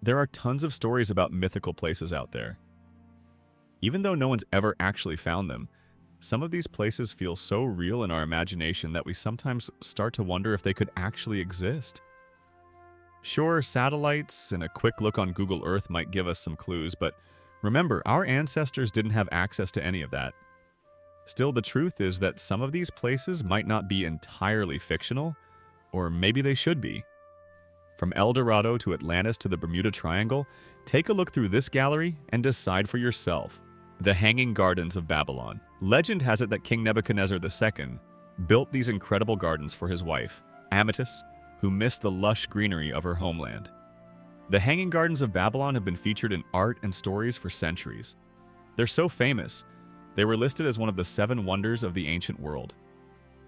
There are tons of stories about mythical places out there. Even though no one's ever actually found them, some of these places feel so real in our imagination that we sometimes start to wonder if they could actually exist. Sure, satellites and a quick look on Google Earth might give us some clues, but remember, our ancestors didn't have access to any of that. Still, the truth is that some of these places might not be entirely fictional, or maybe they should be. From El Dorado to Atlantis to the Bermuda Triangle, take a look through this gallery and decide for yourself. The Hanging Gardens of Babylon. Legend has it that King Nebuchadnezzar II built these incredible gardens for his wife, Amytis, who missed the lush greenery of her homeland. The Hanging Gardens of Babylon have been featured in art and stories for centuries. They're so famous, they were listed as one of the 7 wonders of the ancient world.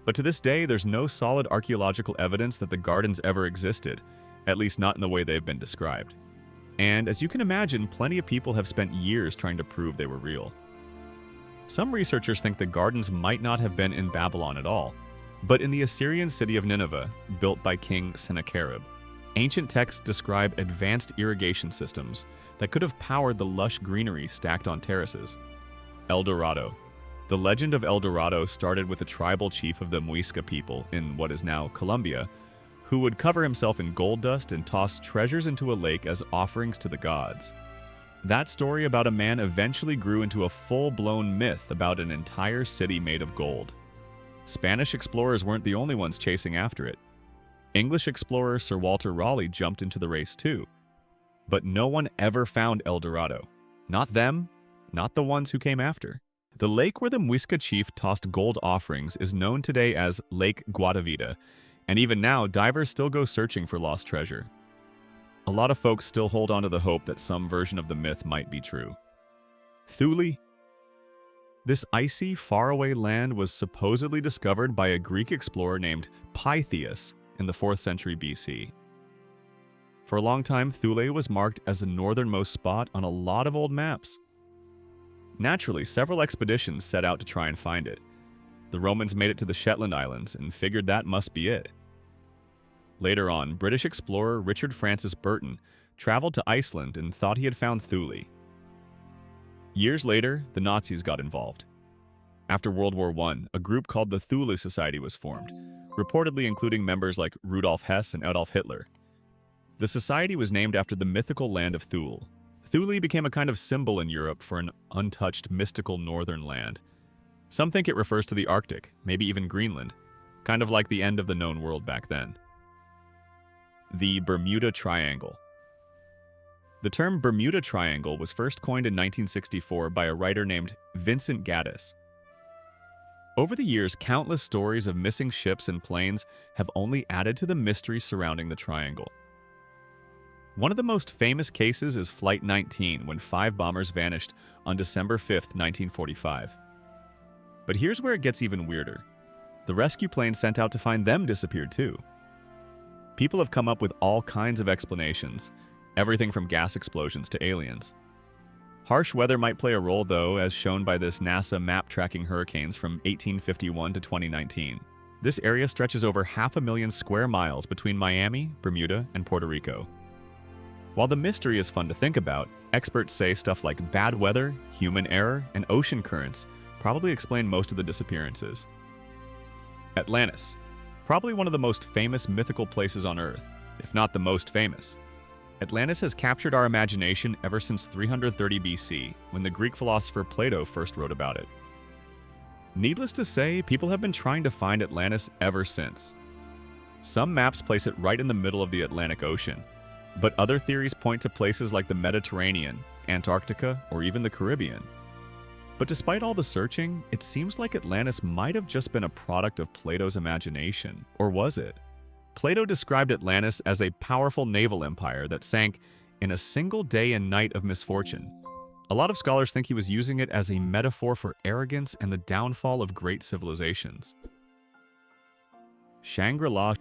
But to this day, there's no solid archaeological evidence that the gardens ever existed, at least not in the way they've been described. And as you can imagine, plenty of people have spent years trying to prove they were real. Some researchers think the gardens might not have been in Babylon at all, but in the Assyrian city of Nineveh, built by King Sennacherib. Ancient texts describe advanced irrigation systems that could have powered the lush greenery stacked on terraces. El Dorado. The legend of El Dorado started with a tribal chief of the Muisca people in what is now Colombia, who would cover himself in gold dust and toss treasures into a lake as offerings to the gods. That story about a man eventually grew into a full-blown myth about an entire city made of gold. Spanish explorers weren't the only ones chasing after it. English explorer Sir Walter Raleigh jumped into the race too. But no one ever found El Dorado. Not them, not the ones who came after. The lake where the Muisca chief tossed gold offerings is known today as Lake Guatavita, and even now, divers still go searching for lost treasure. A lot of folks still hold on to the hope that some version of the myth might be true. Thule. This icy, faraway land was supposedly discovered by a Greek explorer named Pytheas in the 4th century BC. For a long time, Thule was marked as the northernmost spot on a lot of old maps. Naturally, several expeditions set out to try and find it. The Romans made it to the Shetland Islands and figured that must be it. Later on, British explorer Richard Francis Burton traveled to Iceland and thought he had found Thule. Years later, the Nazis got involved. After World War I, a group called the Thule Society was formed, reportedly including members like Rudolf Hess and Adolf Hitler. The society was named after the mythical land of Thule. Thule became a kind of symbol in Europe for an untouched, mystical northern land. Some think it refers to the Arctic, maybe even Greenland, kind of like the end of the known world back then. The Bermuda Triangle. The term Bermuda Triangle was first coined in 1964 by a writer named Vincent Gaddis. Over the years, countless stories of missing ships and planes have only added to the mystery surrounding the triangle. One of the most famous cases is Flight 19, when 5 bombers vanished on December 5, 1945. But here's where it gets even weirder. The rescue plane sent out to find them disappeared too. People have come up with all kinds of explanations, everything from gas explosions to aliens. Harsh weather might play a role though, as shown by this NASA map tracking hurricanes from 1851 to 2019. This area stretches over 500,000 square miles between Miami, Bermuda, and Puerto Rico. While the mystery is fun to think about, experts say stuff like bad weather, human error, and ocean currents probably explain most of the disappearances. Atlantis. Probably one of the most famous mythical places on Earth, if not the most famous. Atlantis has captured our imagination ever since 330 BC, when the Greek philosopher Plato first wrote about it. Needless to say, people have been trying to find Atlantis ever since. Some maps place it right in the middle of the Atlantic Ocean, but other theories point to places like the Mediterranean, Antarctica, or even the Caribbean. But despite all the searching, it seems like Atlantis might have just been a product of Plato's imagination. Or was it? Plato described Atlantis as a powerful naval empire that sank in a single day and night of misfortune. A lot of scholars think he was using it as a metaphor for arrogance and the downfall of great civilizations. Shangri-La.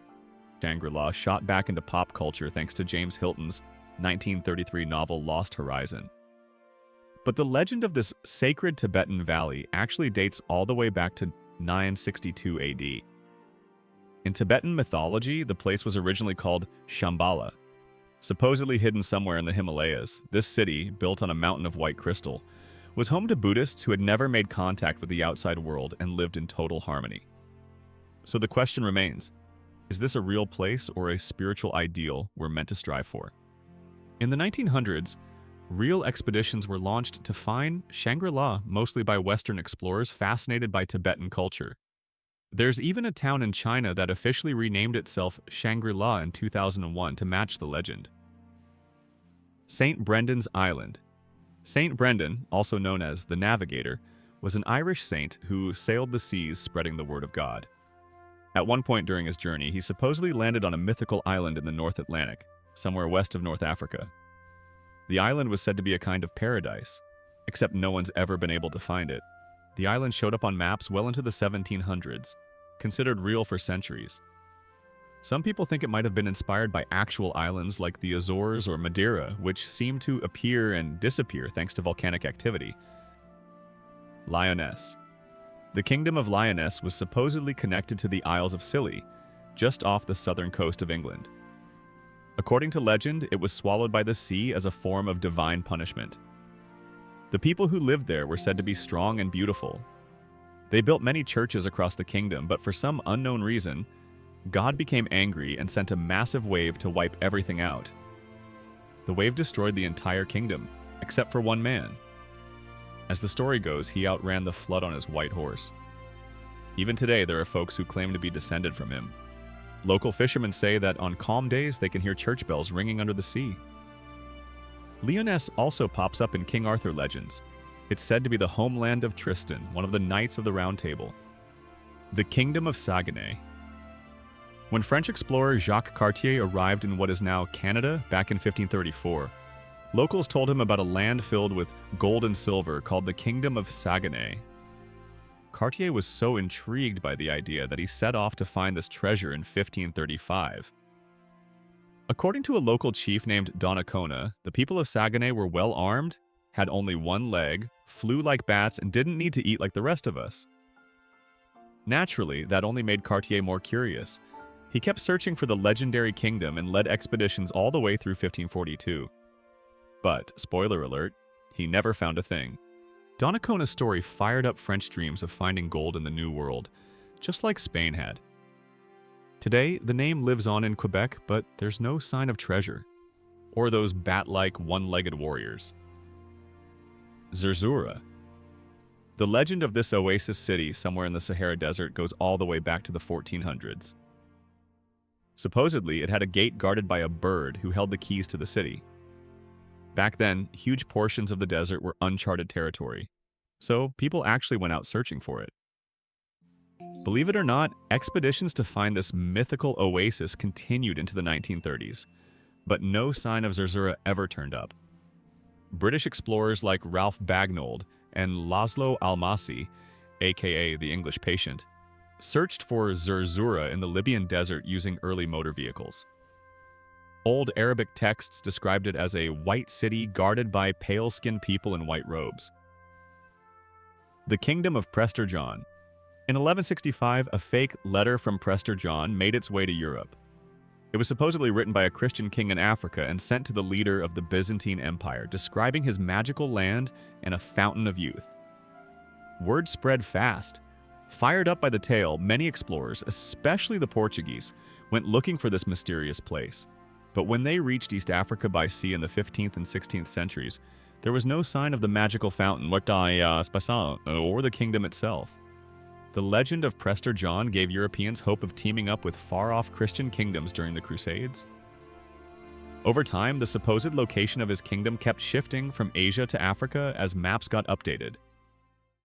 Shangri-La shot back into pop culture thanks to James Hilton's 1933 novel Lost Horizon. But the legend of this sacred Tibetan valley actually dates all the way back to 962 AD. In Tibetan mythology, the place was originally called Shambhala. Supposedly hidden somewhere in the Himalayas, this city, built on a mountain of white crystal, was home to Buddhists who had never made contact with the outside world and lived in total harmony. So the question remains, is this a real place or a spiritual ideal we're meant to strive for? In the 1900s, real expeditions were launched to find Shangri-La, mostly by Western explorers fascinated by Tibetan culture. There's even a town in China that officially renamed itself Shangri-La in 2001 to match the legend. St. Brendan's Island. St. Brendan, also known as the Navigator, was an Irish saint who sailed the seas spreading the word of God. At one point during his journey, he supposedly landed on a mythical island in the North Atlantic, somewhere west of North Africa. The island was said to be a kind of paradise, except no one's ever been able to find it. The island showed up on maps well into the 1700s, considered real for centuries. Some people think it might have been inspired by actual islands like the Azores or Madeira, which seem to appear and disappear thanks to volcanic activity. Lyonesse. The kingdom of Lyonesse was supposedly connected to the Isles of Scilly, just off the southern coast of England. According to legend, it was swallowed by the sea as a form of divine punishment. The people who lived there were said to be strong and beautiful. They built many churches across the kingdom, but for some unknown reason, God became angry and sent a massive wave to wipe everything out. The wave destroyed the entire kingdom, except for one man. As the story goes, he outran the flood on his white horse. Even today, there are folks who claim to be descended from him. Local fishermen say that on calm days, they can hear church bells ringing under the sea. Lyonesse also pops up in King Arthur legends. It's said to be the homeland of Tristan, one of the knights of the Round Table. The Kingdom of Saguenay. When French explorer Jacques Cartier arrived in what is now Canada back in 1534, locals told him about a land filled with gold and silver called the Kingdom of Saguenay. Cartier was so intrigued by the idea that he set off to find this treasure in 1535. According to a local chief named Donnacona, the people of Saguenay were well armed, had only one leg, flew like bats, and didn't need to eat like the rest of us. Naturally, that only made Cartier more curious. He kept searching for the legendary kingdom and led expeditions all the way through 1542. But, spoiler alert, he never found a thing. Donnacona's story fired up French dreams of finding gold in the New World, just like Spain had. Today, the name lives on in Quebec, but there's no sign of treasure, or those bat-like one-legged warriors. Zerzura. The legend of this oasis city somewhere in the Sahara Desert goes all the way back to the 1400s. Supposedly, it had a gate guarded by a bird who held the keys to the city. Back then, huge portions of the desert were uncharted territory, so people actually went out searching for it. Believe it or not, expeditions to find this mythical oasis continued into the 1930s, but no sign of Zerzura ever turned up. British explorers like Ralph Bagnold and Laszlo Almasi, aka the English Patient, searched for Zerzura in the Libyan desert using early motor vehicles. Old Arabic texts described it as a white city guarded by pale-skinned people in white robes. The Kingdom of Prester John. In 1165, a fake letter from Prester John made its way to Europe. It was supposedly written by a Christian king in Africa and sent to the leader of the Byzantine Empire, describing his magical land and a fountain of youth. Word spread fast. Fired up by the tale, many explorers, especially the Portuguese, went looking for this mysterious place. But when they reached East Africa by sea in the 15th and 16th centuries, there was no sign of the magical fountain or the kingdom itself. The legend of Prester John gave Europeans hope of teaming up with far-off Christian kingdoms during the Crusades. Over time, the supposed location of his kingdom kept shifting from Asia to Africa as maps got updated.